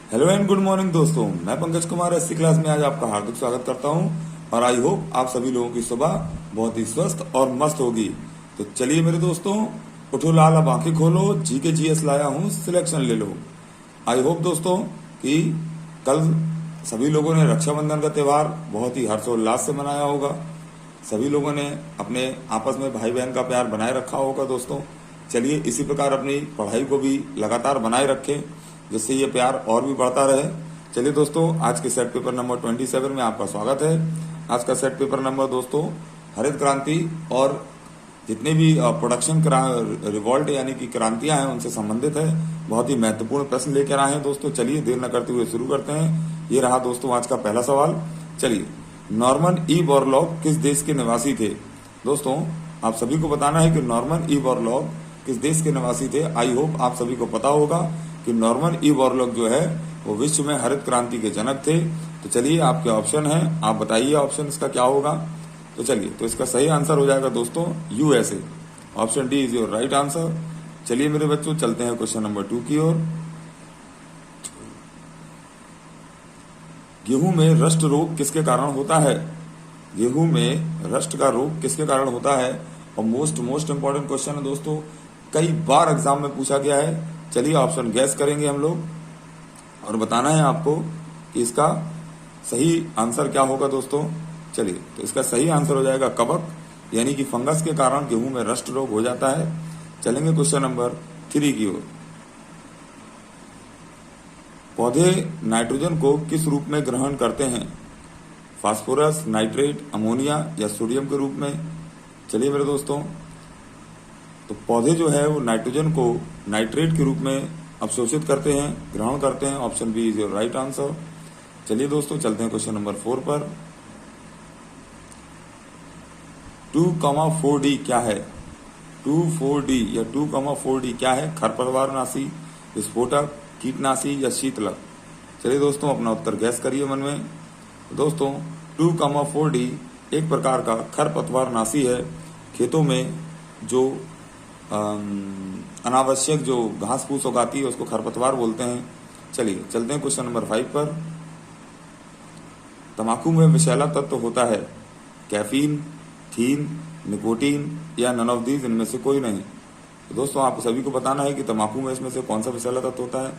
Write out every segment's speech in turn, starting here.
Hello and good morning दोस्तों, मैं Pankaj Kumar SC class में आज आपका हार्दिक स्वागत करता हूं और आई होप आप सभी लोगों की सुबह बहुत ही स्वस्थ और मस्त होगी। तो चलिए मेरे दोस्तों, उठो लाल अब आंखें खोलो, जी के जीएस लाया हूं, सिलेक्शन ले लो। आई होप दोस्तों कि कल सभी लोगों ने रक्षाबंधन का त्यौहार बहुत ही हर्षोल्लास से मनाया होगा। सभी लोगों ने अपने आपस में भाई बहन का प्यार बनाए रखा होगा दोस्तों। चलिए इसी प्रकार अपनी पढ़ाई को भी लगातार बनाए रखें, जिससे ये प्यार और भी बढ़ता रहे। चलिए दोस्तों, आज के सेट पेपर नंबर 27 में आपका स्वागत है। आज का सेट पेपर नंबर दोस्तों हरित क्रांति और जितने भी प्रोडक्शन रिवॉल्ट यानी कि क्रांतियां हैं उनसे संबंधित है। बहुत ही महत्वपूर्ण प्रश्न लेकर आए हैं दोस्तों। चलिए देर न करते हुए शुरू करते हैं। ये रहा दोस्तों आज का पहला सवाल। चलिए, नॉर्मन ई बोरलॉग किस देश के निवासी थे? दोस्तों आप सभी को बताना है कि नॉर्मन ई बोरलॉग किस देश के निवासी थे। आई होप आप सभी को पता होगा कि नॉर्मन ई बोरलॉग जो है वो विश्व में हरित क्रांति के जनक थे। तो चलिए आपके ऑप्शन है, आप बताइए ऑप्शन इसका क्या होगा। तो चलिए, तो इसका सही आंसर हो जाएगा दोस्तों USA. Option D is your right answer. चलिए मेरे बच्चों, चलते हैं क्वेश्चन नंबर 2 की ओर। गेहूं में रस्ट रोग किसके कारण होता है? गेहूं में रस्ट का रोग किसके कारण होता है? और मोस्ट इंपॉर्टेंट क्वेश्चन है दोस्तों, कई बार एग्जाम में पूछा गया है। चलिए ऑप्शन गैस करेंगे हम लोग और बताना है आपको कि इसका सही आंसर क्या होगा दोस्तों। चलिए, तो इसका सही आंसर हो जाएगा कवक, यानी कि फंगस के कारण गेहूं में रस्ट रोग हो जाता है। चलेंगे क्वेश्चन नंबर 3 की ओर। पौधे नाइट्रोजन को किस रूप में ग्रहण करते हैं? फास्फोरस, नाइट्रेट, अमोनिया या सोडियम के रूप में? चलिए मेरे दोस्तों, तो पौधे जो है वो नाइट्रोजन को नाइट्रेट के रूप में अवशोषित करते हैं, ग्रहण करते हैं। Option B is your right answer. चलिए दोस्तों, चलते हैं क्वेश्चन नंबर 4 पर। 2,4D क्या है? 2,4D या 2,4D क्या है? खरपतवारनाशी, विस्फोटक, कीटनाशी या शीतलक? चलिए दोस्तों, अपना उत्तर गैस करिए मन में। दोस्तों 2,4D एक प्रकार का खरपतवारनाशी है। खेतों में जो अनावश्यक जो घास फूस उगाती है उसको खरपतवार बोलते हैं। चलिए चलते हैं क्वेश्चन नंबर 5 पर। तंबाकू में विषैला तत्व होता है कैफीन, थीन, निकोटीन या नन ऑफ दीज, इनमें से कोई नहीं। तो दोस्तों आप सभी को बताना है कि तंबाकू में इसमें से कौन सा विषैला तत्व होता है।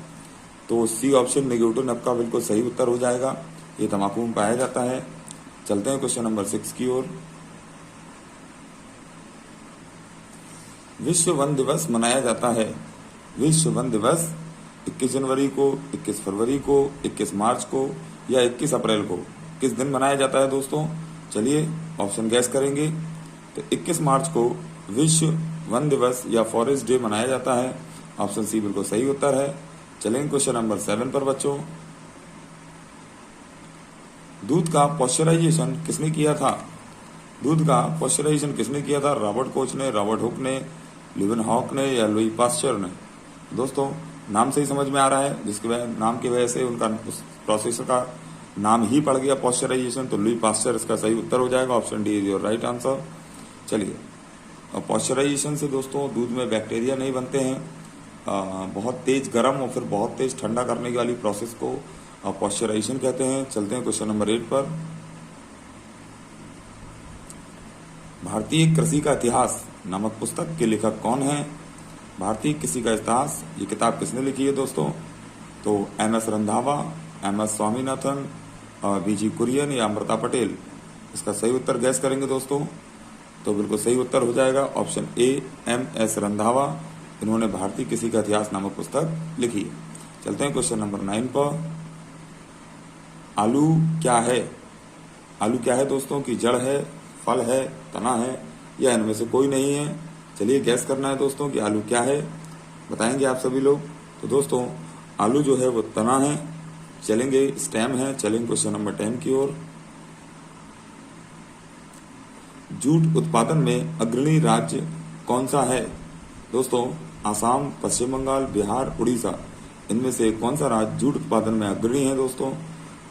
तो सी ऑप्शन निगेटिव नब का बिल्कुल सही उत्तर हो जाएगा। ये तंबाकू में पाया जाता है। चलते हैं क्वेश्चन नंबर 6 की ओर। विश्व वन दिवस मनाया जाता है। विश्व वन दिवस 21 जनवरी को, 21 फरवरी को, 21 मार्च को या 21 अप्रैल को किस दिन मनाया जाता है दोस्तों? चलिए ऑप्शन गैस करेंगे। तो 21 मार्च को विश्व वन दिवस या फॉरेस्ट डे मनाया जाता है। ऑप्शन सी बिल्कुल सही उत्तर है। चलेंगे क्वेश्चन नंबर 7 पर बच्चों। दूध का पॉस्चराइजेशन किसने किया था? दूध का पॉस्चराइजेशन किसने किया था? रॉबर्ट कोच ने, रॉबर्ट हुक ने, लिवन हॉक ने या लुई पास्चर ने? दोस्तों नाम से ही समझ में आ रहा है, जिसके नाम की वजह से उनका उस प्रोसेसर का नाम ही पड़ गया पॉस्चराइजेशन। तो लुई पास्चर इसका सही उत्तर हो जाएगा। Option D is your right answer. चलिए, पॉस्चराइजेशन से दोस्तों दूध में बैक्टीरिया नहीं बनते हैं। बहुत तेज गर्म और फिर बहुत तेज ठंडा करने वाली प्रोसेस को पॉस्चराइजेशन कहते हैं। चलते हैं क्वेश्चन नंबर 8 पर। भारतीय कृषि का इतिहास नामक पुस्तक के लेखक कौन है? भारतीय कृषि का इतिहास, ये किताब किसने लिखी है दोस्तों? तो M S. Randhawa, M S. Swaminathan, B G. Kurien या अमृता पटेल? इसका सही उत्तर गैस करेंगे दोस्तों। तो बिल्कुल सही उत्तर हो जाएगा ऑप्शन ए, एम.एस. रंधावा। इन्होंने भारतीय कृषि का इतिहास नामक पुस्तक लिखी है। चलते हैं क्वेश्चन नंबर 9 पर। आलू क्या है? आलू क्या है दोस्तों? की जड़ है, फल है, तना है या इनमें से कोई नहीं है? चलिए गैस करना है दोस्तों कि आलू क्या है, बताएंगे आप सभी लोग। तो दोस्तों आलू जो है वो तना है। चलेंगे स्टेम है। चलेंगे क्वेश्चन नंबर 10 की ओर। जूट उत्पादन में अग्रणी राज्य कौन सा है? दोस्तों आसाम, पश्चिम बंगाल, बिहार, उड़ीसा, इनमें से कौन सा राज्य जूट उत्पादन में अग्रणी है दोस्तों?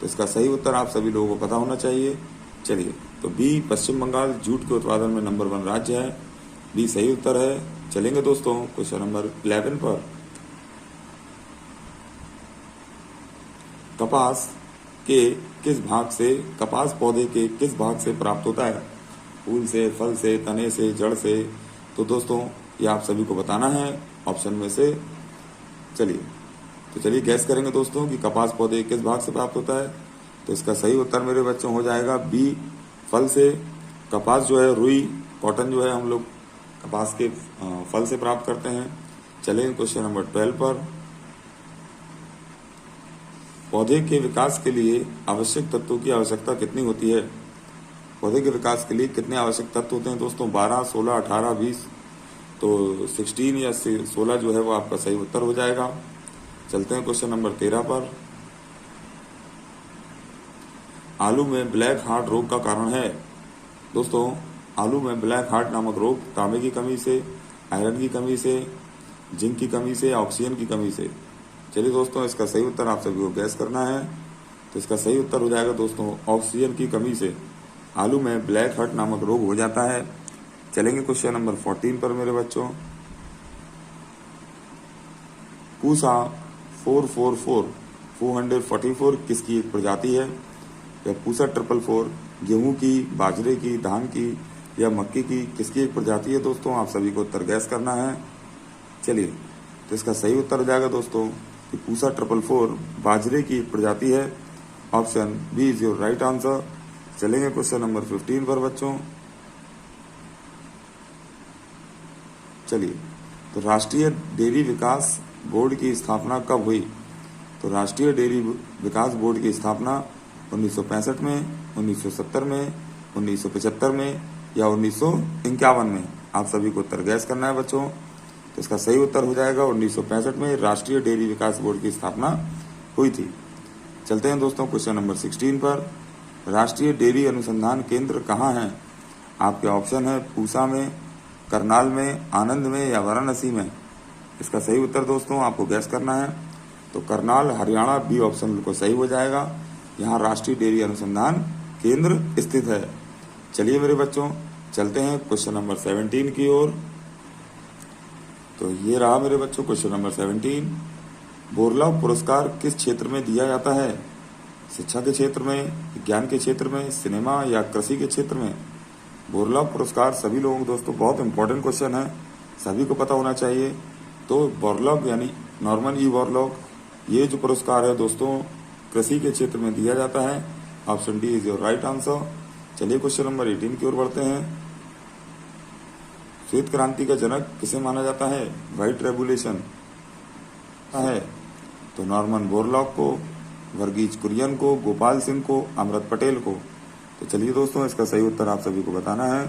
तो इसका सही उत्तर आप सभी लोगों को पता होना चाहिए। चलिए, तो बी पश्चिम बंगाल जूट के उत्पादन में नंबर 1 राज्य है। बी सही उत्तर है। चलेंगे दोस्तों क्वेश्चन नंबर 11 पर। कपास के किस भाग से, कपास पौधे के किस भाग से प्राप्त होता है? फूल से, फल से, तने से, जड़ से? तो दोस्तों ये आप सभी को बताना है ऑप्शन में से। चलिए गैस करेंगे दोस्तों कि कपास पौधे किस भाग से प्राप्त होता है। तो इसका सही उत्तर मेरे बच्चों हो जाएगा बी, फल से। कपास जो है, रुई कॉटन जो है, हम लोग कपास के फल से प्राप्त करते हैं। चलेंगे क्वेश्चन नंबर 12 पर। पौधे के विकास के लिए आवश्यक तत्वों की आवश्यकता कितनी होती है? पौधे के विकास के लिए कितने आवश्यक तत्व होते हैं दोस्तों? 12, 16, 18, 20? तो 16 या 16 जो है वो आपका सही उत्तर हो जाएगा। चलते हैं क्वेश्चन नंबर 13 पर। आलू में ब्लैक हार्ट रोग का कारण है? दोस्तों आलू में ब्लैक हार्ट नामक रोग तांबे की कमी से, आयरन की कमी से, जिंक की कमी से, ऑक्सीजन की कमी से? चलिए दोस्तों इसका सही उत्तर आप सभी को गैस करना है। तो इसका सही उत्तर हो जाएगा दोस्तों ऑक्सीजन की कमी से आलू में ब्लैक हार्ट नामक रोग हो जाता है। चलेंगे क्वेश्चन नंबर 14 पर मेरे बच्चों। पूसा 444 किसकी एक प्रजाति है? या पूसा 444 गेहूं की, बाजरे की, धान की या मक्की की किसकी एक प्रजाति है दोस्तों? आप सभी को उत्तर गैस करना है। चलिए तो इसका सही उत्तर हो जाएगा दोस्तों कि पूसा 444 बाजरे की एक प्रजाति है। Option B is your right answer. चलेंगे क्वेश्चन नंबर 15 पर बच्चों। चलिए तो राष्ट्रीय डेयरी विकास बोर्ड की स्थापना कब हुई? तो राष्ट्रीय डेयरी विकास बोर्ड की स्थापना 1965 में, 1970 में, 1975 में या 1951 में? आप सभी को उत्तर गैस करना है बच्चों। तो इसका सही उत्तर हो जाएगा 1965 में राष्ट्रीय डेयरी विकास बोर्ड की स्थापना हुई थी। चलते हैं दोस्तों क्वेश्चन नंबर 16 पर। राष्ट्रीय डेयरी अनुसंधान केंद्र कहाँ है? आपके ऑप्शन है पूसा में, करनाल में, आनंद में या वाराणसी में? इसका सही उत्तर दोस्तों आपको गैस करना है। तो करनाल, हरियाणा, बी ऑप्शन बिल्कुल सही हो जाएगा। यहाँ राष्ट्रीय डेयरी अनुसंधान केंद्र स्थित है। चलिए मेरे बच्चों चलते हैं क्वेश्चन नंबर 17 की ओर। तो ये रहा मेरे बच्चों क्वेश्चन नंबर 17। बोरलॉग पुरस्कार किस क्षेत्र में दिया जाता है? शिक्षा के क्षेत्र में, विज्ञान के क्षेत्र में, सिनेमा या कृषि के क्षेत्र में? बोरलॉग पुरस्कार सभी लोगों को दोस्तों बहुत इंपॉर्टेंट क्वेश्चन है, सभी को पता होना चाहिए। तो बोरलॉग यानी नॉर्मन ई बोरलॉग, ये जो पुरस्कार है दोस्तों कृषि के क्षेत्र में दिया जाता है। Option D is your right answer. चलिए क्वेश्चन नंबर 18 की ओर बढ़ते हैं। श्वेत क्रांति का जनक किसे माना जाता है? व्हाइट रेवोल्यूशन है तो नॉर्मन बोरलॉग को, वर्गीज कुरियन को, गोपाल सिंह को, अमृत पटेल को? तो चलिए दोस्तों इसका सही उत्तर आप सभी को बताना है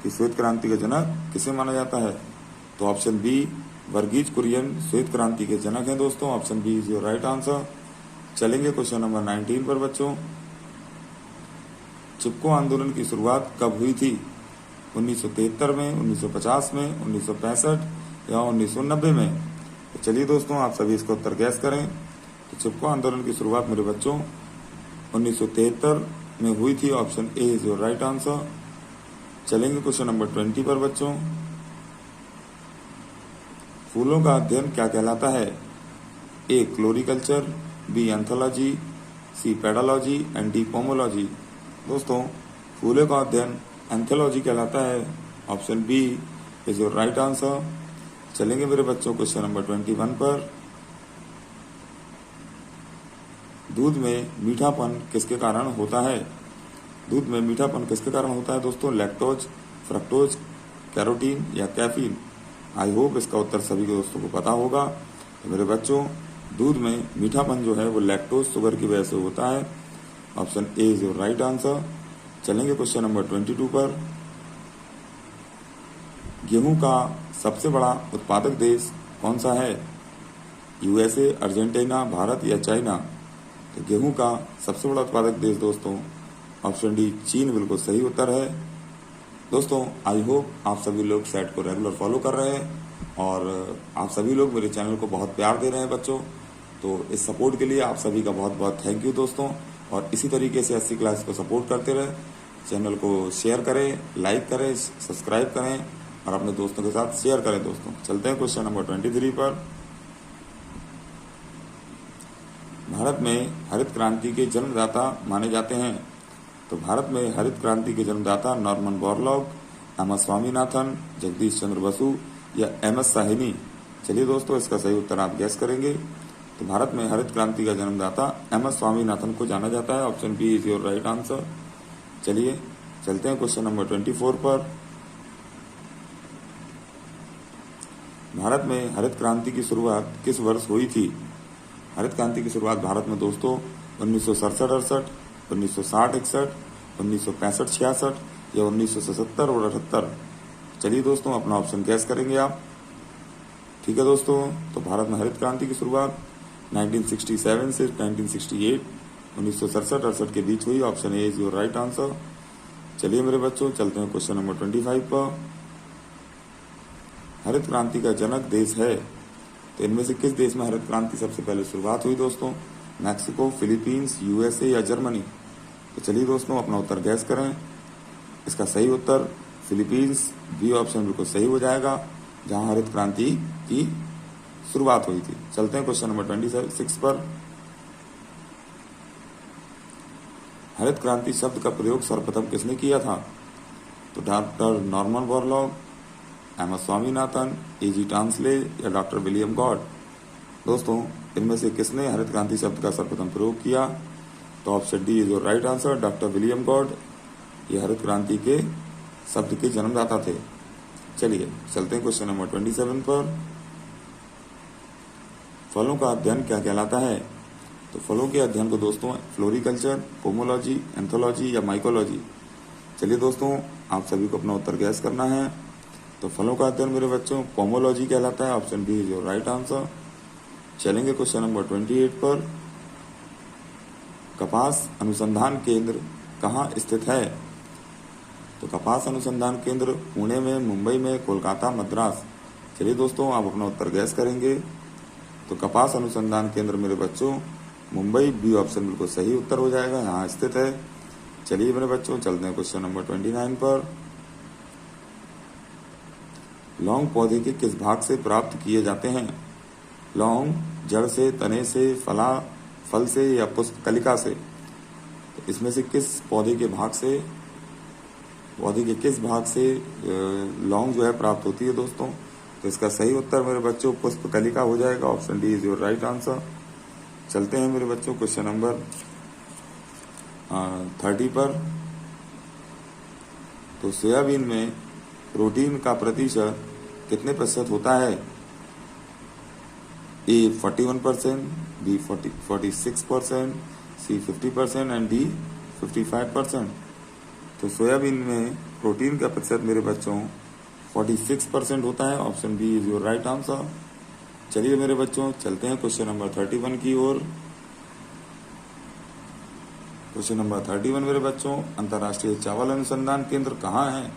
कि श्वेत क्रांति का जनक किसे माना जाता है। तो ऑप्शन बी वर्गीज कुरियन श्वेत क्रांति के जनक हैं दोस्तों। Option B is your right answer. चलेंगे क्वेश्चन नंबर 19 पर बच्चों। चिपको आंदोलन की शुरुआत कब हुई थी? 1973 में, 1950 में, 1965 या 1990 में? तो चलिए दोस्तों आप सभी इसका उत्तर गैस करें। तो चिपको आंदोलन की शुरुआत मेरे बच्चों 1973 में हुई थी। Option A is your right answer. चलेंगे क्वेश्चन नंबर 20 पर बच्चों। फूलों का अध्ययन क्या कहलाता है? A floriculture, B anthology, C pedology and D pomology? दोस्तों फूलों का अध्ययन एंथोलॉजी कहलाता है। Option B is your right answer. चलेंगे मेरे बच्चों क्वेश्चन नंबर 21 पर। दूध में मीठापन किसके कारण होता है? दूध में मीठापन किसके कारण होता है दोस्तों? लैक्टोज, फ्रक्टोज, कैरोटीन या कैफीन? आई होप इसका उत्तर सभी के दोस्तों को पता होगा। तो मेरे बच्चों दूध में मीठापन जो है वो लैक्टोज शुगर की वजह से होता है। Option A is your right answer. चलेंगे क्वेश्चन नंबर 22 पर। गेहूं का सबसे बड़ा उत्पादक देश कौन सा है? यूएसए, अर्जेंटीना, भारत या चाइना? तो गेहूं का सबसे बड़ा उत्पादक देश दोस्तों ऑप्शन डी चीन बिल्कुल सही उत्तर है। दोस्तों आई होप आप सभी लोग सेट को रेगुलर फॉलो कर रहे हैं और आप सभी लोग मेरे चैनल को बहुत प्यार दे रहे हैं बच्चों। तो इस सपोर्ट के लिए आप सभी का बहुत बहुत थैंक यू दोस्तों। और इसी तरीके से 80 क्लास को सपोर्ट करते रहे। चैनल को शेयर करें, लाइक करें, सब्सक्राइब करें और अपने दोस्तों के साथ शेयर करें दोस्तों। चलते हैं क्वेश्चन नंबर 23 पर। भारत में हरित क्रांति के जन्मदाता माने जाते हैं? तो भारत में हरित क्रांति के जन्मदाता Norman Borlaug, M S Swaminathan, Jagdish Chandra Basu या एम एस साहनी। चलिए दोस्तों, इसका सही उत्तर आप गैस करेंगे। तो भारत में हरित क्रांति का जन्मदाता एम एस स्वामीनाथन को जाना जाता है। Option B is your right answer. चलिए चलते हैं क्वेश्चन नंबर 24 पर। भारत में हरित क्रांति की शुरुआत किस वर्ष हुई थी? हरित क्रांति की शुरुआत भारत में दोस्तों 1967-68, 1960-61, 1965-66 या 1977 और 78। चलिए दोस्तों, अपना ऑप्शन गैस करेंगे आप। ठीक है दोस्तों, तो भारत में हरित क्रांति की शुरुआत 1967 से 1968, 1967-68 के बीच हुई। Option A is your right answer. चलिए मेरे बच्चों, चलते हैं क्वेश्चन नंबर 25 पर। हरित क्रांति का जनक देश है? तो इनमें से किस देश में हरित क्रांति सबसे पहले शुरुआत हुई दोस्तों? मैक्सिको, फिलीपींस, यूएसए या जर्मनी? तो चलिए दोस्तों, अपना उत्तर गैस करें। इसका सही उत्तर फिलीपींस, बी ऑप्शन बिल्कुल सही हो जाएगा, जहां हरित क्रांति की शुरुआत हुई थी। चलते हैं क्वेश्चन नंबर 26 पर। हरित क्रांति शब्द का प्रयोग सर्वप्रथम किसने किया था? तो doctor Norman Borlaug, M S Swaminathan, A G. Tansley या डॉक्टर विलियम गॉड? दोस्तों, इनमें से किसने हरित क्रांति शब्द का सर्वप्रथम प्रयोग किया? तो option D is your right answer, doctor William God. ये हरित क्रांति के शब्द के जन्मदाता थे। चलिए चलते हैं क्वेश्चन नंबर 27 पर। फलों का अध्ययन क्या कहलाता है? तो फलों के अध्ययन को दोस्तों फ्लोरिकल्चर, पोमोलॉजी, एंथोलॉजी या माइकोलॉजी? चलिए दोस्तों, आप सभी को अपना उत्तर गैस करना है। तो फलों का अध्ययन मेरे बच्चों पोमोलॉजी कहलाता है। Option B is your right answer. चलेंगे क्वेश्चन नंबर 28 पर। कपास अनुसंधान केंद्र कहाँ स्थित है? तो कपास अनुसंधान केंद्र पुणे में, मुंबई में, कोलकाता, मद्रास? चलिए दोस्तों, आप अपना उत्तर गैस करेंगे। तो कपास अनुसंधान केंद्र मेरे बच्चों मुंबई, बी ऑप्शन बिल्कुल सही उत्तर हो जाएगा, यहाँ स्थित है। चलिए मेरे बच्चों, चलते हैं क्वेश्चन नंबर 29 पर। लौंग पौधे के किस भाग से प्राप्त किए जाते हैं? लौंग जड़ से, तने से, फल से या पुष्प कलिका से? तो इसमें से किस पौधे के किस भाग से लौंग जो है प्राप्त होती है दोस्तों? तो इसका सही उत्तर मेरे बच्चों पुष्प कलिका हो जाएगा। Option D is your right answer. चलते हैं मेरे बच्चों क्वेश्चन नंबर 30 पर। तो सोयाबीन में प्रोटीन का प्रतिशत कितने प्रतिशत होता है? ए 41%, बी 46%, सी 50% एंड डी 55%। तो सोयाबीन में प्रोटीन का प्रतिशत मेरे बच्चों 46% होता है। Option B is your right answer. चलिए मेरे बच्चों, चलते हैं क्वेश्चन नंबर 31 की ओर। क्वेश्चन नंबर 31 मेरे बच्चों, अंतर्राष्ट्रीय चावल अनुसंधान केंद्र कहाँ है?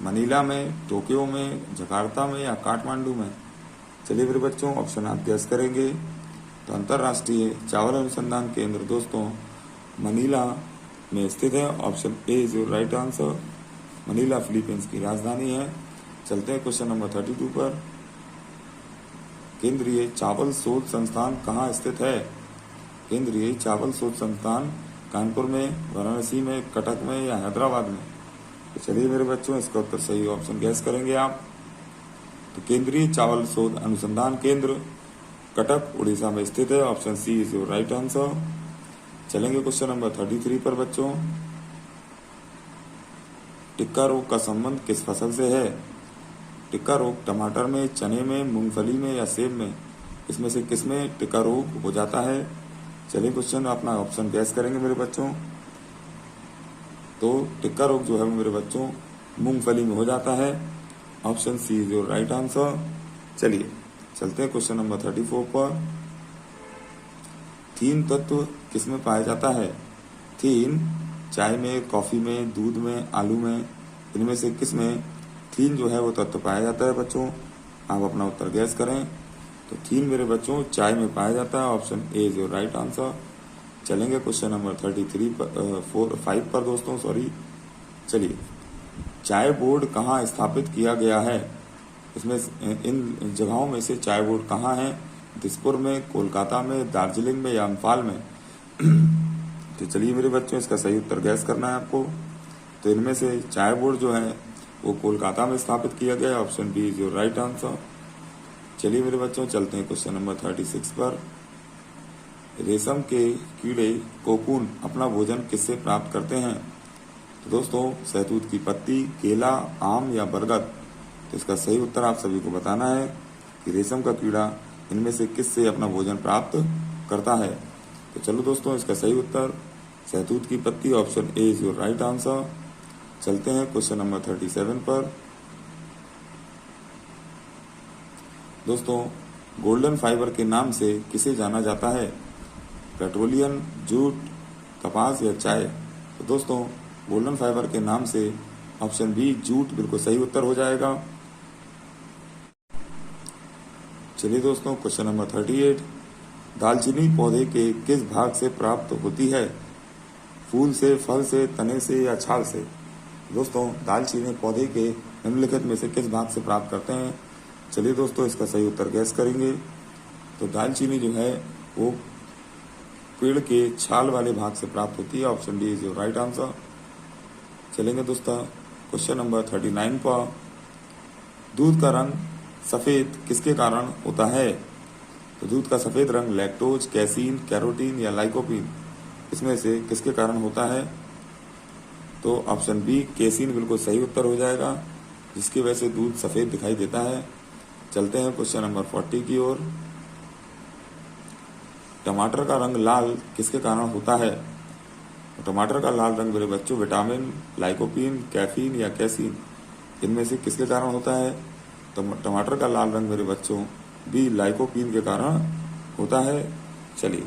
मनीला में, टोक्यो में, जकार्ता में या काठमांडू में? चलिए मेरे बच्चों, ऑप्शन आप गैस करेंगे। तो अंतर्राष्ट्रीय चावल अनुसंधान केंद्र दोस्तों मनीला में स्थित है। Option A is your right answer. Manila Philippines की राजधानी है। चलते हैं क्वेश्चन नंबर 32 पर। केंद्रीय चावल शोध संस्थान कहाँ स्थित है? केंद्रीय चावल शोध संस्थान कानपुर में, वाराणसी में, कटक में या हैदराबाद में? तो चलिए मेरे बच्चों, इसका उत्तर सही ऑप्शन गैस करेंगे आप। तो केंद्रीय चावल शोध अनुसंधान केंद्र कटक, उड़ीसा में स्थित है। Option C is your right answer. चलेंगे क्वेश्चन नंबर 33 पर बच्चों। टिक्का रोग का संबंध किस फसल से है? टिक्का रोग टमाटर में, चने में, मूंगफली में या सेब में? इसमें से किस में टिक्का रोग हो जाता है? चलिए क्वेश्चन अपना ऑप्शन गैस करेंगे मेरे बच्चों। तो टिक्का रोग जो है मेरे बच्चों मूंगफली में हो जाता है। Option C is your right answer. चलिए चलते हैं क्वेश्चन नंबर 34 पर। थीन तत्व किसमें पाया जाता है? थीन चाय में, कॉफी में, दूध में, आलू में? इनमें से किस में थीन जो है वो तत्व पाया जाता है बच्चों? आप अपना उत्तर गैस करें। तो थीन मेरे बच्चों चाय में पाया जाता है। Option A is your right answer. चलेंगे क्वेश्चन नंबर 5 पर दोस्तों, सॉरी। चलिए, चाय बोर्ड कहाँ स्थापित किया गया है? इसमें इन जगहों में से चाय बोर्ड कहाँ है? दिसपुर में, कोलकाता में, दार्जिलिंग में या इम्फाल में? तो चलिए मेरे बच्चों, इसका सही उत्तर गैस करना है आपको। तो इनमें से चाय बोर्ड जो है वो कोलकाता में स्थापित किया गया है। Option B is your right answer. चलिए मेरे बच्चों, चलते हैं क्वेश्चन नंबर 36 पर। रेशम के कीड़े कोकून अपना भोजन किससे प्राप्त करते हैं? तो दोस्तों, सहतूत की पत्ती, केला, आम या बरगद? तो इसका सही उत्तर आप सभी को बताना है कि रेशम का कीड़ा इनमें से किससे अपना भोजन प्राप्त करता है। तो चलो दोस्तों, इसका सही उत्तर सहतूत की पत्ती, option A is your right answer. चलते हैं क्वेश्चन नंबर 37 पर। दोस्तों, गोल्डन फाइबर के नाम से किसे जाना जाता है? पेट्रोलियम, जूट, कपास या चाय? तो दोस्तों, गोल्डन फाइबर के नाम से ऑप्शन बी जूट बिल्कुल सही उत्तर हो जाएगा। चलिए दोस्तों, क्वेश्चन नंबर 38। दालचीनी पौधे के किस भाग से प्राप्त होती है? फूल से, फल से, तने से या छाल से? दोस्तों, दालचीनी पौधे के निम्नलिखित में से किस भाग से प्राप्त करते हैं? चलिए दोस्तों, इसका सही उत्तर गैस करेंगे। तो दालचीनी जो है वो पेड़ के छाल वाले भाग से प्राप्त होती है। Option D is your right answer. चलेंगे दोस्तों क्वेश्चन नंबर 39 पर। दूध का रंग सफेद किसके कारण होता है? तो दूध का सफेद रंग लैक्टोज, कैसीन, कैरोटीन या लाइकोपीन, इसमें से किसके कारण होता है? तो ऑप्शन बी कैसीन बिल्कुल सही उत्तर हो जाएगा, जिसकी वजह से दूध सफेद दिखाई देता है। चलते हैं क्वेश्चन नंबर 40 की ओर। टमाटर का रंग लाल किसके कारण होता है? टमाटर का लाल रंग मेरे बच्चों विटामिन, लाइकोपीन, कैफीन या कैसीन, इनमें से किसके कारण होता है? तो टमाटर का लाल रंग मेरे बच्चों बी लाइकोपीन के कारण होता है। चलिए,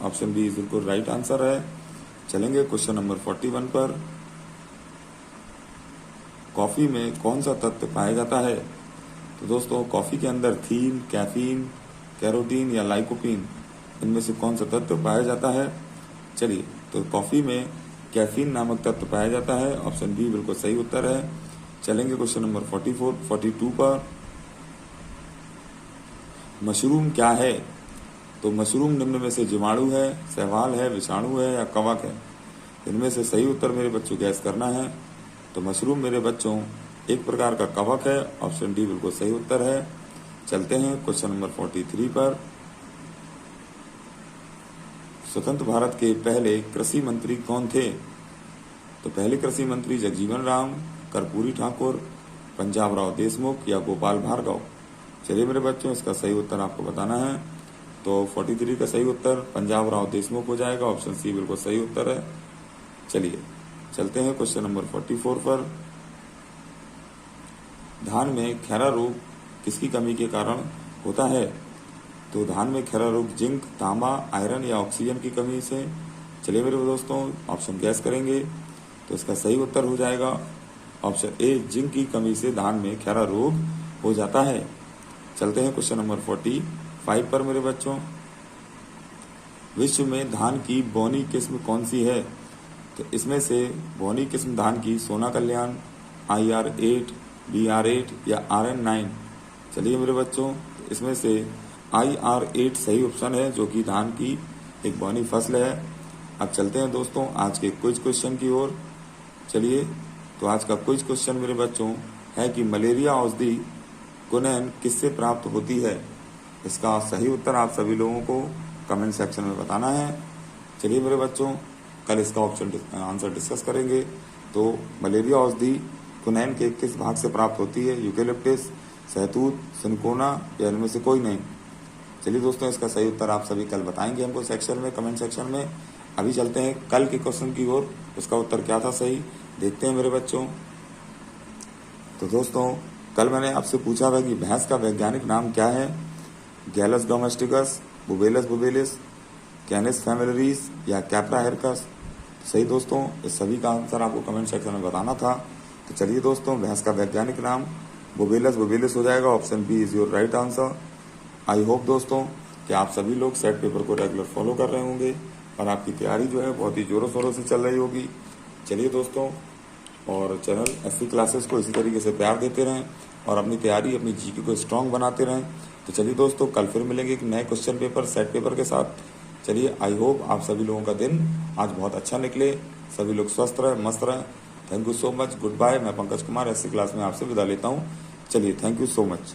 ऑप्शन बी बिल्कुल राइट आंसर है। चलेंगे क्वेश्चन नंबर 41 पर। कॉफी में कौन सा तत्व पाया जाता है? तो दोस्तों, कॉफी के अंदर थीन, कैफीन, कैरोटीन या लाइकोपीन, इनमें से कौन सा तत्व पाया जाता है? चलिए, तो कॉफी में कैफीन नामक तत्व पाया जाता है। ऑप्शन बी बिल्कुल सही उत्तर है। चलेंगे क्वेश्चन नंबर 42 पर। मशरूम क्या है? तो मशरूम निम्न में से जीवाणु है, शैवाल है, विषाणु है या कवक है? इनमें से सही उत्तर मेरे बच्चों गैस करना है। तो मशरूम मेरे बच्चों एक प्रकार का कवक है। ऑप्शन डी बिल्कुल सही उत्तर है। चलते हैं क्वेश्चन नंबर 43 पर। स्वतंत्र भारत के पहले कृषि मंत्री कौन थे? तो पहले कृषि मंत्री जगजीवन राम, कर्पूरी ठाकुर, पंजाब राव देशमुख या गोपाल भार्गव? चलिए मेरे बच्चों, इसका सही उत्तर आपको बताना है। तो 43 का सही उत्तर पंजाब राव देशमुख हो जाएगा। ऑप्शन सी बिल्कुल सही उत्तर है। चलिए, चलते हैं क्वेश्चन नंबर 44 पर। धान में खैरा रोग किसकी कमी के कारण होता है? तो धान में खैरा रोग जिंक, तांबा, आयरन या ऑक्सीजन की कमी से? चलिए मेरे दोस्तों, ऑप्शन गैस करेंगे। तो इसका सही उत्तर हो जाएगा ऑप्शन ए, जिंक की कमी से धान में खैरा रोग हो जाता है। चलते हैं क्वेश्चन नंबर 45 पर मेरे बच्चों। विश्व में धान की बौनी किस्म कौन सी है? तो इसमें से बौनी किस्म धान की सोना कल्याण, IR8, BR8 या RN9? चलिए मेरे बच्चों, इसमें से IR8 सही ऑप्शन है, जो कि धान की एक बौनी फसल है। अब चलते हैं दोस्तों आज के क्विज क्वेश्चन की ओर। चलिए, तो आज का क्विज क्वेश्चन मेरे बच्चों है कि मलेरिया औषधि गुनैन किससे प्राप्त होती है? इसका सही उत्तर आप सभी लोगों को कमेंट सेक्शन में बताना है। चलिए मेरे बच्चों, कल इसका ऑप्शन आंसर डिस्कस करेंगे। तो मलेरिया औषधि गुनैन के किस भाग से प्राप्त होती है? यूकेलिप्टस, सहतूत, सिनकोना या इनमें से कोई नहीं? चलिए दोस्तों, इसका सही उत्तर आप सभी कल बताएंगे हमको सेक्शन में, कमेंट सेक्शन में। अभी चलते हैं कल के क्वेश्चन की ओर। उसका उत्तर क्या था सही, देखते हैं मेरे बच्चों। तो दोस्तों, कल मैंने आपसे पूछा था कि भैंस का वैज्ञानिक नाम क्या है? गैलस डोमेस्टिकस, बुबेलस बुबेलिस, कैनिस फैमिलरीज या कैप्रा हेरकस? सही दोस्तों, इस सभी का आंसर आपको कमेंट सेक्शन में बताना था। तो चलिए दोस्तों, भैंस का वैज्ञानिक नाम बुबेलस बुबेलिस हो जाएगा। Option B is your right answer. I hope दोस्तों कि आप सभी लोग सेट पेपर को रेगुलर फॉलो कर रहे होंगे और आपकी तैयारी जो है बहुत ही जोरों शोरों से चल रही होगी। चलिए दोस्तों, और चैनल SC क्लासेस को इसी तरीके से प्यार देते रहें और अपनी तैयारी, अपनी जीके को स्ट्रांग बनाते रहें, तो चलिए दोस्तों, कल फिर मिलेंगे एक नए क्वेश्चन पेपर, सेट पेपर के साथ। चलिए, आई होप आप सभी लोगों का दिन आज बहुत अच्छा निकले, सभी लोग स्वस्थ रहे, मस्त रहे। Thank you so much, goodbye. मैं पंकज कुमार एससी क्लास में आपसे विदा लेता हूँ। चलिए, थैंक यू सो मच।